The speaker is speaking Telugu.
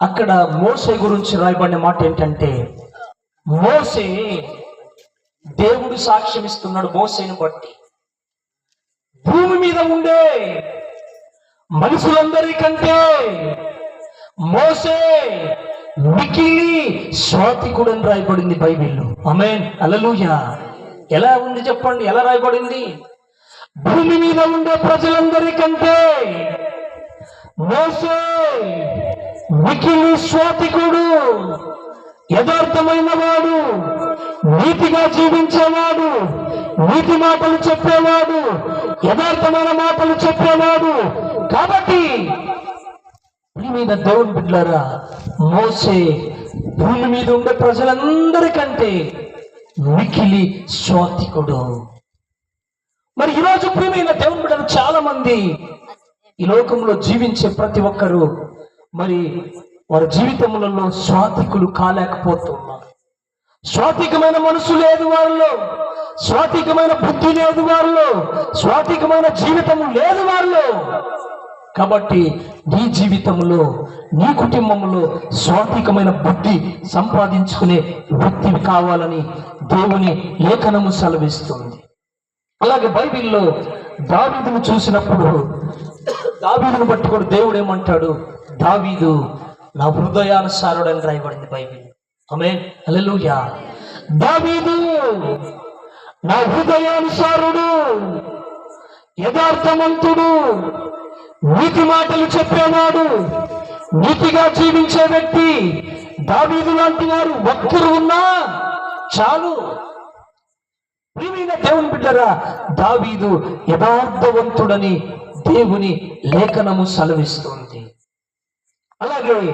అక్కడ మోసే గురించి రాయబడిన మాట ఏంటంటే, మోసే దేవుడు సాక్ష్యం ఇస్తున్నాడు మోసేను బట్టి. భూమి మీద ఉండే మనుషులందరికంటే మోసే మికిలి స్వాతికుడు అని రాయబడింది బైబిల్లో. ఆమేన్, హల్లెలూయా. ఎలా ఉంది చెప్పండి, ఎలా రాయబడింది? భూమి మీద ఉండే ప్రజలందరికంటే మోసే మికిలి స్వాతికుడు, యథార్థమైన వాడు, నీతిగా జీవించేవాడు, నీతి మాటలు చెప్పేవాడు, యథార్థమైన మాటలు చెప్పేవాడు. కాబట్టి మీద దేవుని బిడ్డలారా, మోసే భూమి మీద ఉండే ప్రజలందరికంటే మికిలి స్వాతికుడు. మరి ఈరోజు ప్రియమైన దేవుని బిడ్డలు చాలా మంది ఈ లోకంలో జీవించే ప్రతి ఒక్కరూ మరి వారి జీవితములలో స్వాతికులు కాలేకపోతున్నారు. స్వాతికమైన మనసు లేదు వారిలో, స్వాతికమైన బుద్ధి లేదు వారిలో, స్వాతికమైన జీవితం లేదు వారిలో. కాబట్టి నీ జీవితంలో, నీ కుటుంబంలో స్వాతికమైన బుద్ధి సంపాదించుకునే వ్యక్తి కావాలని దేవుని లేఖనము సెలవిస్తుంది. అలాగే బైబిల్లో దావీదును చూసినప్పుడు దావీదును పట్టుకొని దేవుడు ఏమంటాడు? దావీదు నా హృదయానుసారుడు అని రాయబడింది బైబిల్. ఆమేన్, హల్లెలూయా. దావీదు నా హృదయానుసారుడు, యథార్థవంతుడు, నీతి మాటలు చెప్పేవాడు, నీతిగా జీవించే వ్యక్తి. దావీదు లాంటి వారు ఒక్కరు ఉన్నా చాలు. ప్రియమైన దేవుని బిడ్డరా, దావీదు యథార్థవంతుడని దేవుని లేఖనము సెలవిస్తుంది. అలాగే